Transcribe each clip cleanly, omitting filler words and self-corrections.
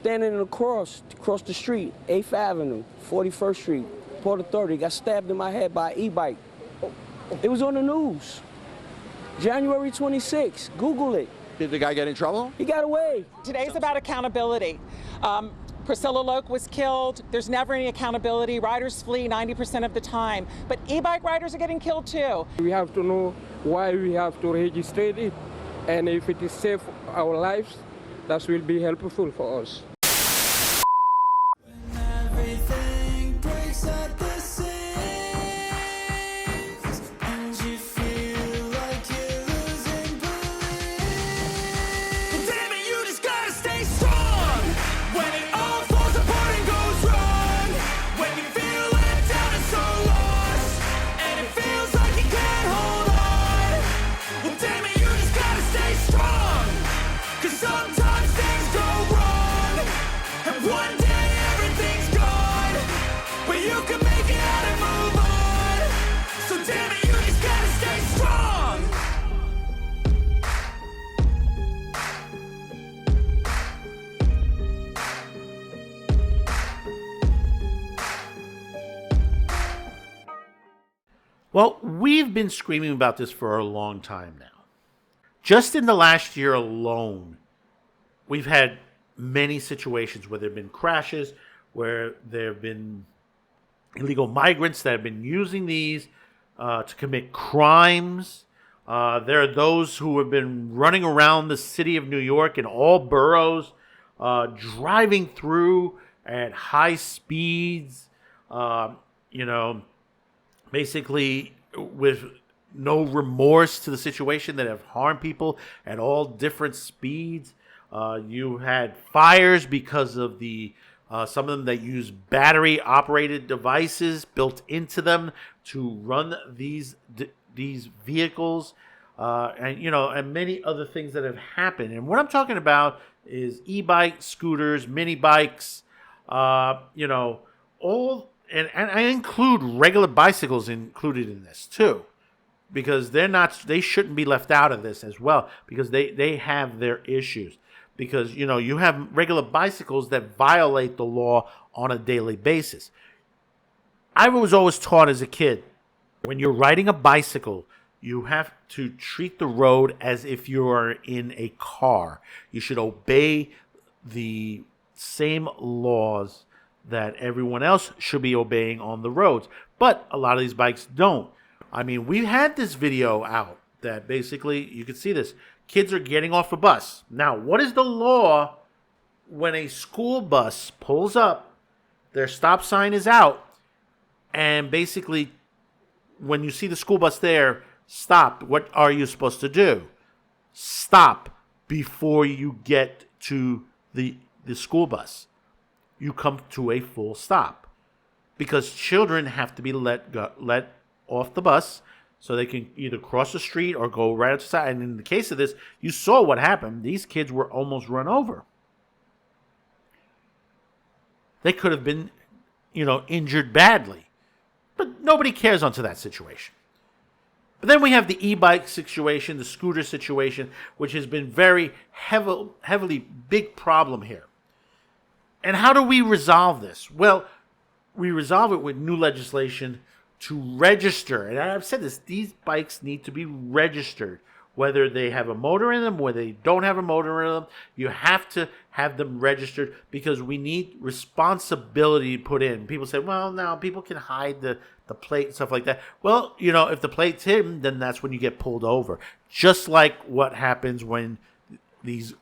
Standing across the street, 8th Avenue, 41st Street, Port Authority, got stabbed in my head by an e-bike. It was on the news. January 26th, Google it. Did the guy get in trouble? He got away. Today's about accountability. Priscilla Loke was killed. There's never any accountability. Riders flee 90% of the time. But e-bike riders are getting killed too. We have to know why we have to register it. And if it is safe for our lives, that will be helpful for us. Well, we've been screaming about this for a long time now. Just in the last year alone, we've had many situations where there have been crashes, where there have been illegal migrants that have been using these to commit crimes. There are those who have been running around the city of New York in all boroughs, driving through at high speeds, basically with no remorse to the situation, that have harmed people at all different speeds. You had fires because of the some of them that use battery operated devices built into them to run these vehicles, and many other things that have happened. And what I'm talking about is e-bikes, scooters, mini bikes, all. And I include regular bicycles included in this too, because they shouldn't be left out of this as well, because they have their issues. Because, you have regular bicycles that violate the law on a daily basis. I was always taught as a kid, when you're riding a bicycle, you have to treat the road as if you are in a car. You should obey the same laws that everyone else should be obeying on the roads. But a lot of these bikes don't. I mean, we had this video out that basically, you can see this. Kids are getting off a bus. Now, what is the law when a school bus pulls up, their stop sign is out, and basically, when you see the school bus there, stop. What are you supposed to do? Stop before you get to the school bus. You come to a full stop, because children have to be let off the bus so they can either cross the street or go right outside. And in the case of this, you saw what happened. These kids were almost run over. They could have been, injured badly, but nobody cares onto that situation. But then we have the e-bike situation, the scooter situation, which has been very heavily big problem here. And how do we resolve this? Well, we resolve it with new legislation to register. And I've said this, these bikes need to be registered. Whether they have a motor in them, whether they don't have a motor in them, you have to have them registered, because we need responsibility put in. People say, well, now people can hide the plate and stuff like that. Well, if the plate's hidden, then that's when you get pulled over. Just like what happens when these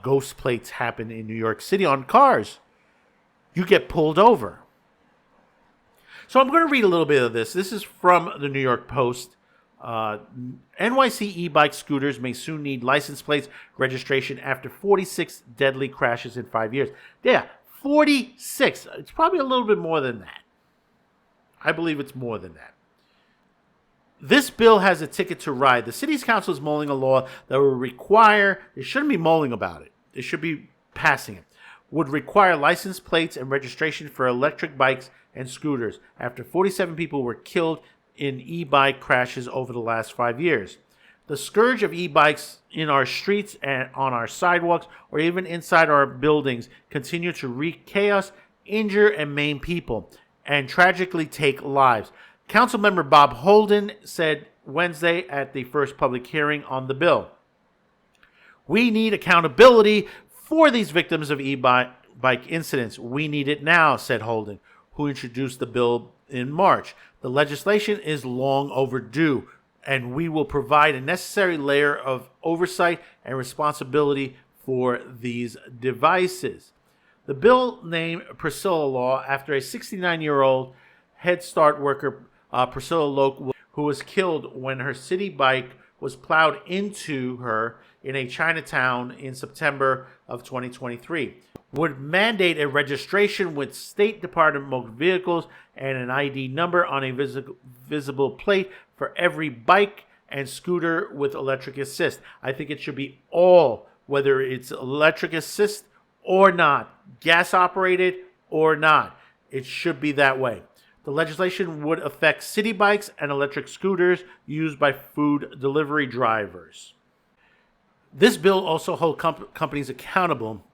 ghost plates happen in New York City on cars. You get pulled over. So I'm going to read a little bit of this. This is from the New York Post. NYC e-bike scooters may soon need license plates registration after 46 deadly crashes in 5 years. Yeah, 46. It's probably a little bit more than that. I believe it's more than that. This bill has a ticket to ride. The city's council is mulling a law that will require, it shouldn't be mulling about it, it should be passing it, would require license plates and registration for electric bikes and scooters after 47 people were killed in e-bike crashes over the last 5 years. The scourge of e-bikes in our streets and on our sidewalks or even inside our buildings continue to wreak chaos, injure and maim people, and tragically take lives. Councilmember Bob Holden said Wednesday at the first public hearing on the bill. We need accountability for these victims of e-bike incidents. We need it now, said Holden, who introduced the bill in March. The legislation is long overdue, and we will provide a necessary layer of oversight and responsibility for these devices. The bill named Priscilla Law after a 69-year-old Head Start worker, Priscilla Loke, who was killed when her city bike was plowed into her in a Chinatown in September of 2023. Would mandate a registration with State Department motor vehicles and an ID number on a visible plate for every bike and scooter with electric assist. I think it should be all, whether it's electric assist or not, gas operated or not. It should be that way. The legislation would affect city bikes and electric scooters used by food delivery drivers. This bill also holds companies accountable.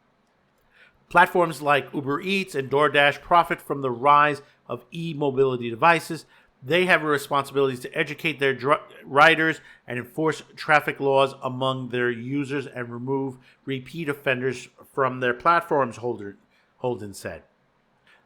Platforms like Uber Eats and DoorDash profit from the rise of e-mobility devices. They have a responsibility to educate their riders and enforce traffic laws among their users and remove repeat offenders from their platforms, Holden said.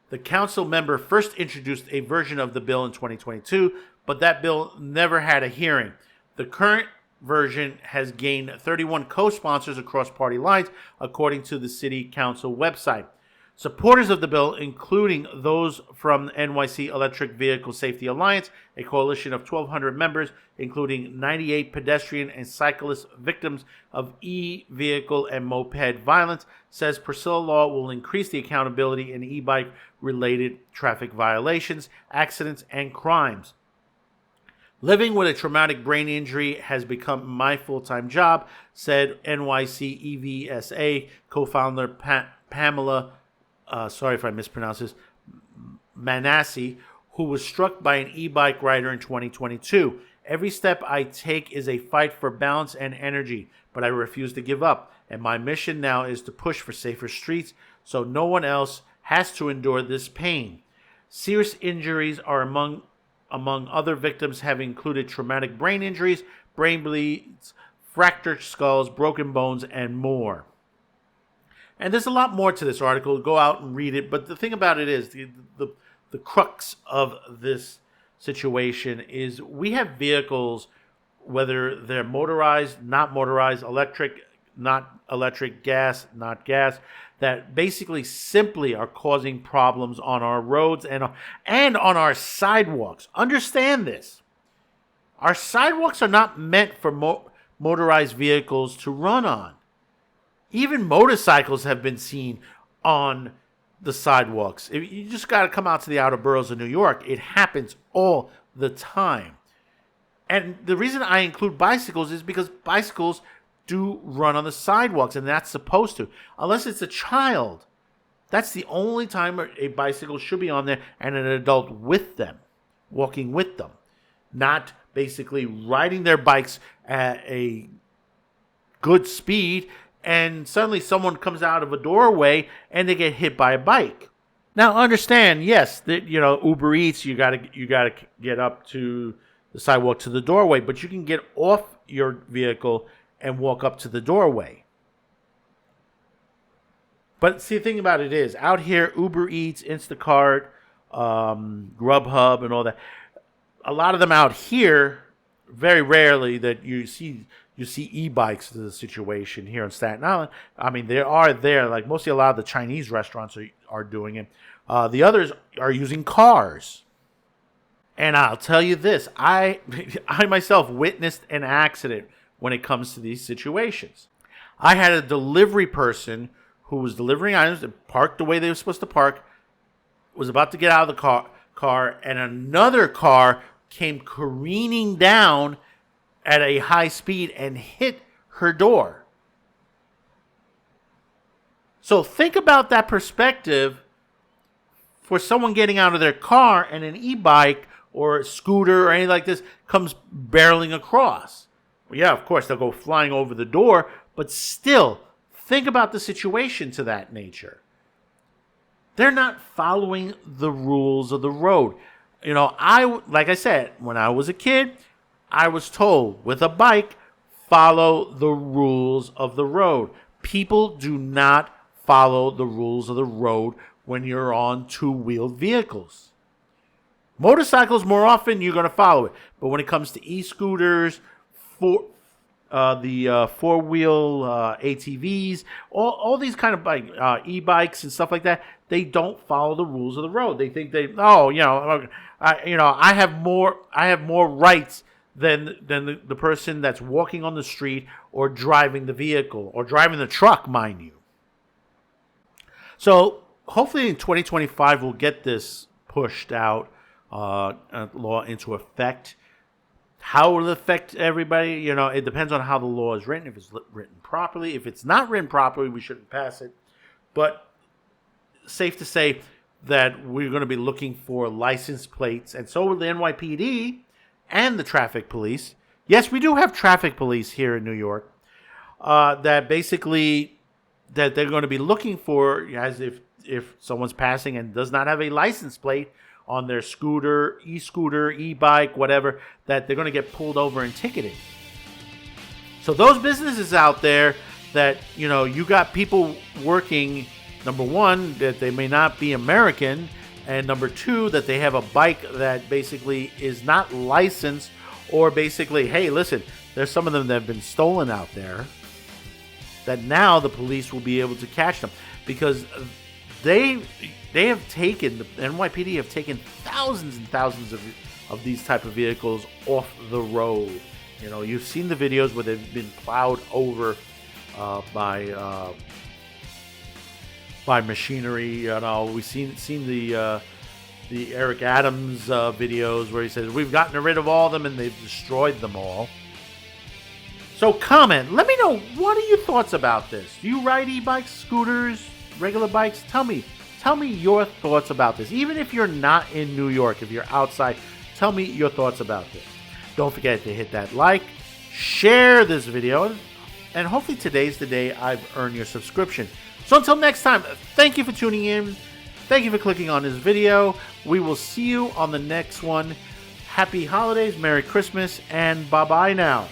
The council member first introduced a version of the bill in 2022, but that bill never had a hearing. The current version has gained 31 co-sponsors across party lines, according to the city council website. Supporters of the bill, including those from the NYC Electric Vehicle Safety Alliance, a coalition of 1,200 members, including 98 pedestrian and cyclist victims of e-vehicle and moped violence, says Priscilla Law will increase the accountability in e-bike related traffic violations, accidents, and crimes. Living with a traumatic brain injury has become my full-time job, said NYC EVSA co-founder Pamela, sorry if I mispronounce this, Manassi, who was struck by an e-bike rider in 2022. Every step I take is a fight for balance and energy, but I refuse to give up. And my mission now is to push for safer streets so no one else has to endure this pain. Serious injuries are among other victims have included traumatic brain injuries, brain bleeds, fractured skulls, broken bones, and more. And there's a lot more to this article. Go out and read it. But the thing about it is, the crux of this situation is we have vehicles, whether they're motorized, not motorized, electric, not electric, gas, not gas, that basically simply are causing problems on our roads and on our sidewalks. Understand this. Our sidewalks are not meant for motorized vehicles to run on. Even motorcycles have been seen on the sidewalks. You just got to come out to the outer boroughs of New York. It happens all the time. And the reason I include bicycles is because bicycles do run on the sidewalks, and that's supposed to. Unless it's a child. That's the only time a bicycle should be on there, and an adult with them, walking with them. Not basically riding their bikes at a good speed, and suddenly someone comes out of a doorway and they get hit by a bike. Now understand, yes, that Uber Eats, you gotta get up to the sidewalk to the doorway, but you can get off your vehicle and walk up to the doorway. But see, the thing about it is, out here, Uber Eats, Instacart, Grubhub, and all that, a lot of them out here, very rarely that you see e-bikes to the situation here in Staten Island. I mean, they are there, like mostly a lot of the Chinese restaurants are doing it. The others are using cars. And I'll tell you this, I myself witnessed an accident when it comes to these situations. I had a delivery person who was delivering items that parked the way they were supposed to park, was about to get out of the car, and another car came careening down at a high speed and hit her door. So think about that perspective for someone getting out of their car and an e-bike or a scooter or anything like this comes barreling across. Yeah, of course, they'll go flying over the door, but still, think about the situation to that nature. They're not following the rules of the road. Like I said, when I was a kid, I was told with a bike, follow the rules of the road. People do not follow the rules of the road when you're on two-wheeled vehicles. Motorcycles, more often, you're going to follow it. But when it comes to e-scooters, the four-wheel ATVs, all these kind of e-bikes and stuff like that, they don't follow the rules of the road. They think I have more rights than the person that's walking on the street or driving the vehicle or driving the truck, mind you. So hopefully in 2025 we'll get this pushed out law into effect. How will it affect everybody? It depends on how the law is written. If it's written properly, if it's not written properly, we shouldn't pass it. But safe to say that we're going to be looking for license plates, and so will the NYPD and the traffic police. Yes, we do have traffic police here in New York that basically that they're going to be looking for, as if someone's passing and does not have a license plate on their scooter, e-scooter, e-bike, whatever, that they're going to get pulled over and ticketed. So those businesses out there that, you got people working, number one, that they may not be American, and number two, that they have a bike that basically is not licensed, or basically, hey, listen, there's some of them that have been stolen out there, that now the police will be able to catch them, because the NYPD have taken thousands and thousands of these type of vehicles off the road. You've seen the videos where they've been plowed over by machinery. We've seen the Eric Adams videos where he says we've gotten rid of all of them and they've destroyed them all. So comment, let me know, what are your thoughts about this? Do you ride e-bikes, scooters, regular bikes? Tell me your thoughts about this. Even if you're not in New York, if you're outside, tell me your thoughts about this. Don't forget to hit that like, share this video, and hopefully today's the day I've earned your subscription. So until next time, thank you for tuning in. Thank you for clicking on this video. We will see you on the next one. Happy holidays, Merry Christmas, and bye-bye now.